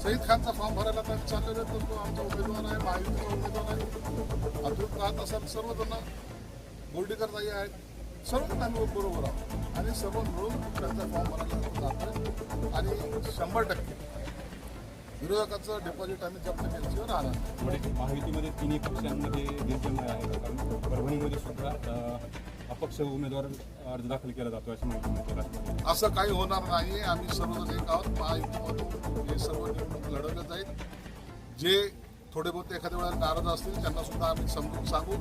सईद खानचा फॉर्म भरायला तर चाललेला तर तो आमचा उमेदवार आहे, महायुतीचा उमेदवार आहे. अतुल पाहत असाल सर्वजण बोर्डीकर ताई आहेत, सर्वजण आम्ही बरोबर आहोत आणि सर्व मिळून त्यांचा फॉर्म भरायला जातोय आणि 100% विरोधकाचं डिपॉझिट आम्ही जप्त केल्याशिवाय राहणार. महायुतीमध्ये तिन्ही पक्षांमध्ये निर्जय आहे, कारण परभणीमध्ये सुद्धा अपक्ष उमेदवार अर्ज दाखल केला जातो अशी माहिती. असं काही होणार नाही. आम्ही सर्वजण एक आहोत. महायुतीमधून हे सर्व निवडणूक लढवले जाईल. जे थोडे बहुत एखाद्या वेळेला नाराज असतील त्यांना सुद्धा आम्ही समजून सांगू,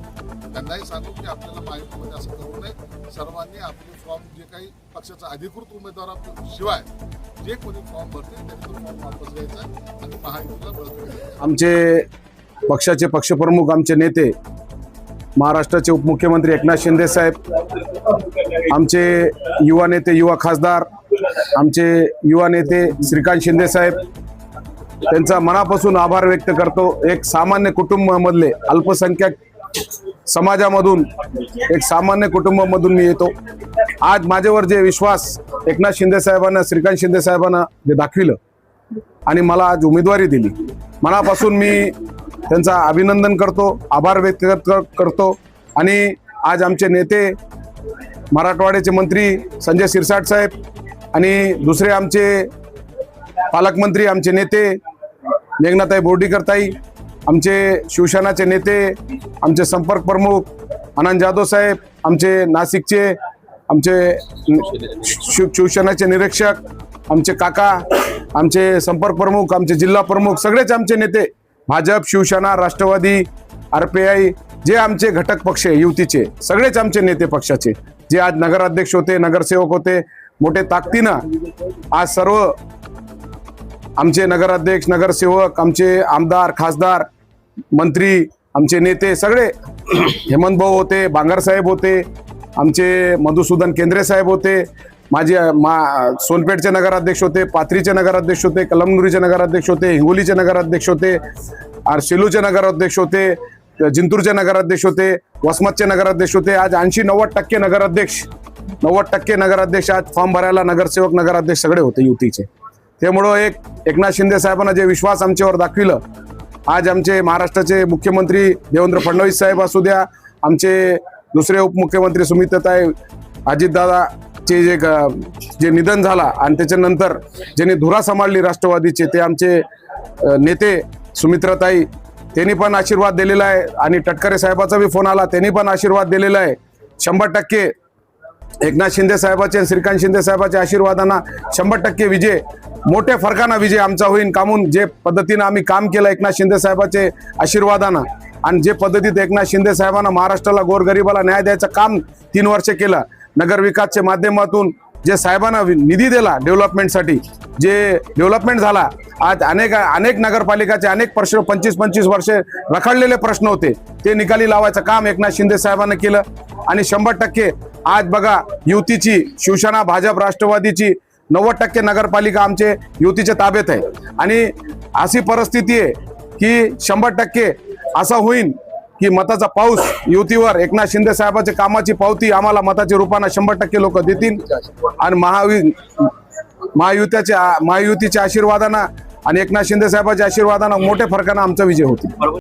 त्यांनाही सांगू की आपल्याला महायुतीमध्ये असं करू नये. सर्वांनी आपले फॉर्म जे काही पक्षाचा अधिकृत उमेदवाराशिवाय जे कोणी फॉर्म भरतील त्यांनी तो फॉर्म वापस घ्यायचा आणि महायुतीला बळकटी द्यायचं. आमचे पक्षाचे पक्षप्रमुख, आमचे नेते, महाराष्ट्राचे उपमुख्यमंत्री एकनाथ शिंदे साहेब, आमचे युवा नेते, युवा खासदार, आमचे युवा नेते श्रीकांत शिंदे साहेब, त्यांचा मनापासून आभार व्यक्त करतो. एक सामान्य कुटुंबामधले, अल्पसंख्याक समाजामधून, एक सामान्य कुटुंबामधून मी येतो. आज माझ्यावर जे विश्वास एकनाथ शिंदे साहेबांना, श्रीकांत शिंदे साहेबांना जे दाखविलं आणि मला आज उमेदवारी दिली, मनापासून मी त्यांचा अभिनंदन करतो, आभार व्यक्त करतो. आणि आज आमचे नेते, मराठवाड्याचे मंत्री संजय शिरसाट साहेब आणि दुसरे आमचे पालकमंत्री, आमचे नेते मेघनाताई बोर्डीकर ताई, आमचे शिवसेनाचे नेते, आमचे संपर्क प्रमुख आनंद जाधव साहेब, आमचे नाशिकचे, आमचे शिवसेनाचे निरीक्षक, आमचे काका, आमचे संपर्क प्रमुख, आमचे जिल्हा प्रमुख, सगळेच आमचे नेते, भाजप, शिवसेना, राष्ट्रवादी, RPI, जे आमचे घटक पक्ष आहे युतीचे, सगळेच आमचे नेते पक्षाचे, जे आज नगराध्यक्ष होते, नगरसेवक होते, मोठे ताकदीनं आज सर्व आमचे नगराध्यक्ष, नगरसेवक, आमचे आमदार, खासदार, मंत्री, आमचे नेते सगळे, हेमंत भाऊ होते, बांगर साहेब होते, आमचे मधुसूदन केंद्रे साहेब होते, माझे सोनपेठचे नगराध्यक्ष होते, पाथरीचे नगराध्यक्ष होते, कलमनुरीचे नगराध्यक्ष होते, हिंगोलीचे नगराध्यक्ष होते, सेलूचे नगराध्यक्ष होते, जिंतूरचे नगराध्यक्ष होते, वसमतचे नगराध्यक्ष होते. आज 80-90% नगराध्यक्ष, 90% नगराध्यक्ष आज फॉर्म भरायला नगरसेवक, नगराध्यक्ष सगळे होते युतीचे. त्यामुळं एकनाथ शिंदे साहेबांना जे विश्वास आमच्यावर दाखविलं, आज आमचे महाराष्ट्राचे मुख्यमंत्री देवेंद्र फडणवीस साहेब असू द्या, आमचे दुसरे उपमुख्यमंत्री सुमित्राताई, अजितदादाचे जे निधन झाला आणि त्याच्यानंतर ज्यांनी धुरा सांभाळली राष्ट्रवादीचे, ते आमचे नेते सुमित्राताई, त्यांनी पण आशीर्वाद दिलेला आहे. आणि तटकरे साहेबाचा बी फोन आला, त्यांनी पण आशीर्वाद दिलेला आहे. 100% एकनाथ शिंदे साहेबाचे आणि श्रीकांत शिंदे साहेबाच्या आशीर्वादांना 100% विजय, मोठ्या फरकानं विजय आमचा होईल. कामून जे पद्धतीनं आम्ही काम केलं एकनाथ शिंदे साहेबाचे आशीर्वादानं, आणि जे पद्धतीत एकनाथ शिंदे साहेबांना महाराष्ट्राला, गोरगरिबाला न्याय द्यायचं काम 3 वर्ष केलं, नगर विकासच्या माध्यमातून जे साहेबांना निधी दिला डेव्हलपमेंटसाठी, जे डेव्हलपमेंट झाला, आज अनेक नगरपालिकाचे अनेक प्रश्न 25-25 वर्षे रखडलेले प्रश्न होते, ते निकाली लावायचं काम एकनाथ शिंदे साहेबांना केलं. आणि 100% आज बघा युतीची, शिवसेना, भाजप, राष्ट्रवादीची 90% नगरपालिका आमचे युतीच्या ताब्यात आहे. आणि अशी परिस्थिती आहे की 100% असं होईल की मताचा पाऊस युतीवर, एकनाथ शिंदे साहेबांच्या कामाची पावती आम्हाला मताच्या रूपाने 100% लोक देतील. आणि महायुतीच्या आशीर्वादानं आणि एकनाथ शिंदे साहेबांच्या आशीर्वादानं मोठ्या फरकानं आमचा विजय होतील.